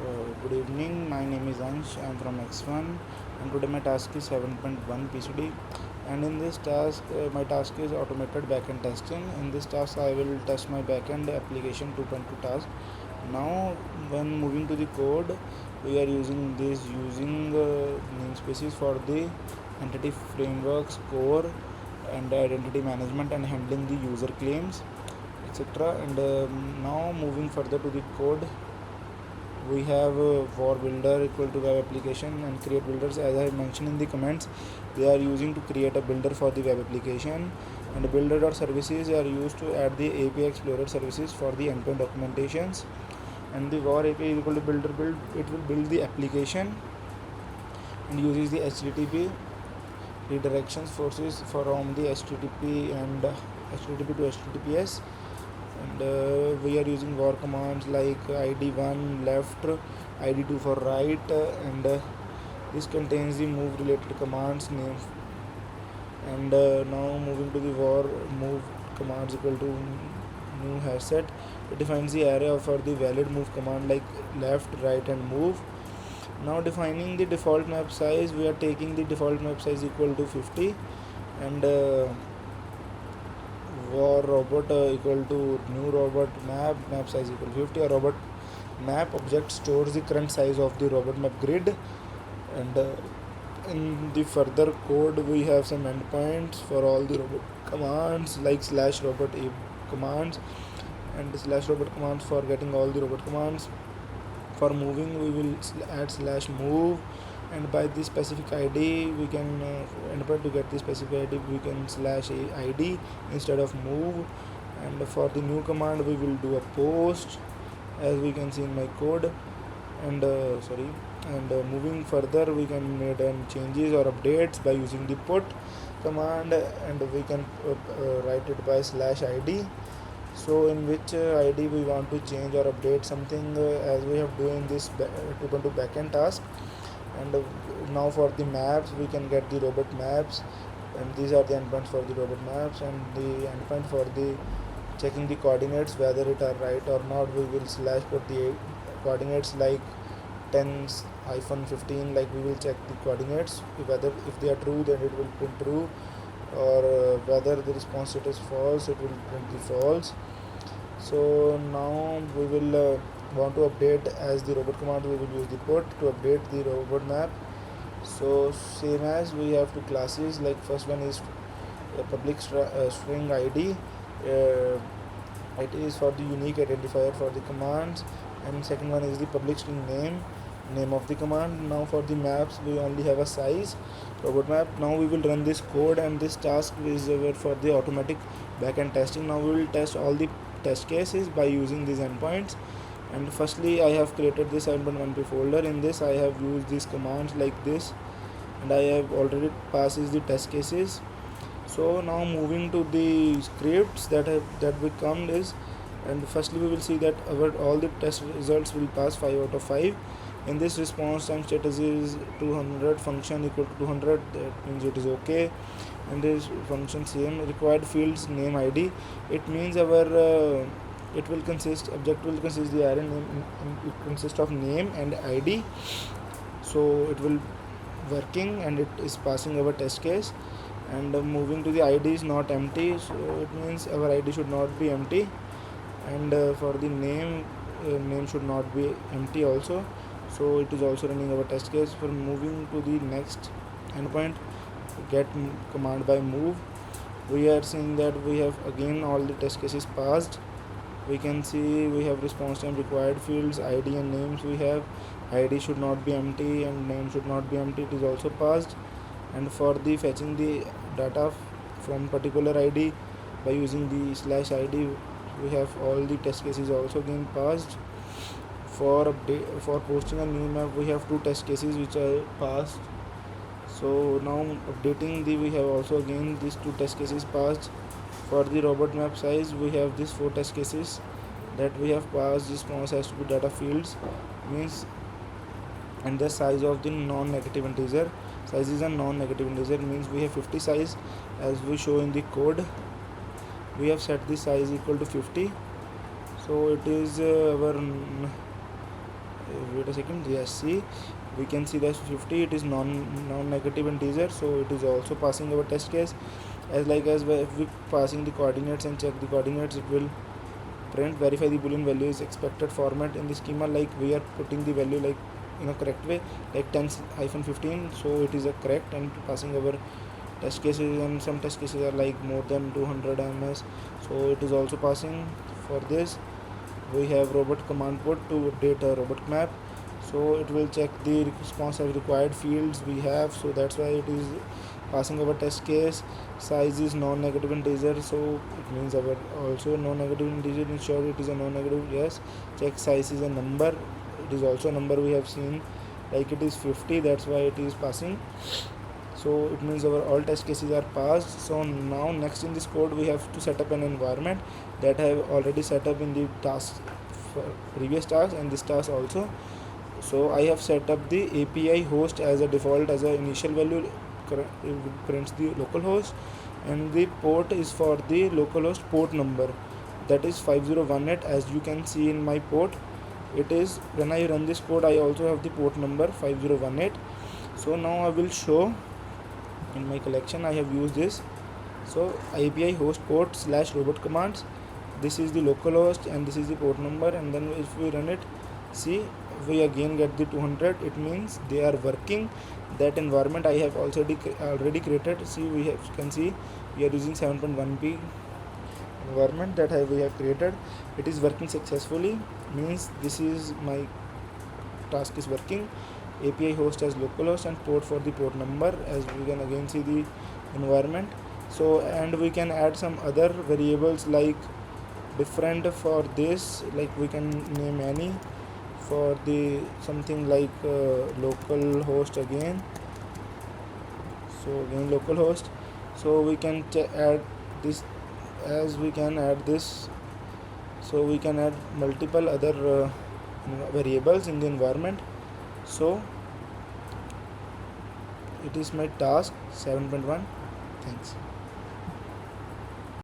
Good evening, my name is Ansh, I am from X1 and today my task is 7.1 PCD, and in this task my task is automated backend testing. In this task I will test my backend application 2.2 task. Now when moving to the code, we are using namespaces for the entity frameworks, core and identity management and handling the user claims, etc. And now moving further to the code, we have for builder equal to web application and create builders. As I mentioned in the comments, they are using to create a builder for the web application, and builder.services are used to add the API Explorer services for the endpoint documentations. And the war API is equal to builder build, it will build the application and uses the HTTP redirections forces from the HTTP and HTTP to HTTPS. And we are using war commands like id1 left, id2 for right, and this contains the move related commands name. And now moving to the war move commands equal to new hash set. It defines the array for the valid move command like left, right and move. Now defining the default map size, we are taking the default map size equal to 50, and war robot equal to new robot map size equal to 50. A robot map object stores the current size of the robot map grid. And in the further code, we have some endpoints for all the robot commands like slash robot commands and slash robot commands for getting all the robot commands. For moving, we will add slash move, and by this specific id we can endpoint to get the specific id we can slash id instead of move. And for the new command, we will do a post, as we can see in my code. And moving further, we can make changes or updates by using the put command, and we can write it by slash id. So in which id we want to change or update something, as we have doing this 2.2 backend task. And now for the maps, we can get the robot maps, and these are the endpoints for the robot maps. And the endpoint for the checking the coordinates whether it are right or not, we will slash put the coordinates like 10-15, like we will check the coordinates whether if they are true, then it will print true, or whether the response state is false, it will print the false. So now we will want to update as the robot command, we will use the put to update the robot map. So same as we have two classes, like first one is a public string id. It is for the unique identifier for the commands, and second one is the public string name of the command. Now for the maps, we only have a size robot map. Now we will run this code, and this task is for the automatic backend testing. Now we will test all the test cases by using these endpoints. And firstly, I have created this 7.1p folder. In this I have used these commands like this, and I have already passes the test cases. So now moving to the scripts that become is, and firstly we will see that all the test results will pass 5 out of 5. In this, response time status is 200, function equal to 200, that means it is okay. And this function same required fields name id, it means our it will consist object will consist the array name, it consists of name and id. So it will working, and it is passing our test case. And moving to the id is not empty, so it means our id should not be empty. And for the name should not be empty also, so it is also running our test case. For moving to the next endpoint, get command by move, we are seeing that we have again all the test cases passed. We can see we have response time required fields id and names. We have id should not be empty and name should not be empty, it is also passed. And for the fetching the data from particular id by using the slash id, we have all the test cases also again passed. For posting a new map, we have two test cases which are passed. So now updating we have also again these two test cases passed. For the robot map size, we have these 4 test cases that we have passed. Response has to be data fields means, and the size of the non-negative integer, size is a non-negative integer, means we have 50 size as we show in the code. We have set the size equal to 50, so it is our wait a second. Yes, see, we can see that 50, it is non-negative integer, so it is also passing our test case. As like as if we passing the coordinates and check the coordinates, it will print verify the boolean value is expected format in the schema, like we are putting the value like in a correct way, like 10-15, so it is a correct and passing our test cases. And some test cases are like more than 200 ms, so it is also passing. For this we have robot command put to update a robot map, so it will check the response as required fields we have, so that's why it is passing our test case. Size is non-negative integer, so it means our also non-negative integer. In short, it is a non-negative. Yes, check size is a number, it is also a number we have seen, like it is 50, that's why it is passing. So it means our all test cases are passed. So now next in this code we have to set up an environment that I have already set up in the task for previous task and this task also. So I have set up the API host as a default, as a initial value it prints the localhost, and the port is for the localhost port number, that is 5018. As you can see in my port, it is when I run this code I also have the port number 5018. So now I will show in my collection I have used this. So API host port / robot commands, this is the localhost and this is the port number, and then if we run it, see, we again get the 200. It means they are working. That environment I have already created. See, can see we are using 7.1p environment that we have created. It is working successfully, means this is my task is working. API host as localhost and port for the port number, as we can again see the environment. So, and we can add some other variables like different for this, like we can name any for the something like local host again. So again localhost, so we can add this, as we can add this, so we can add multiple other variables in the environment. So it is my task 7.1. Thanks.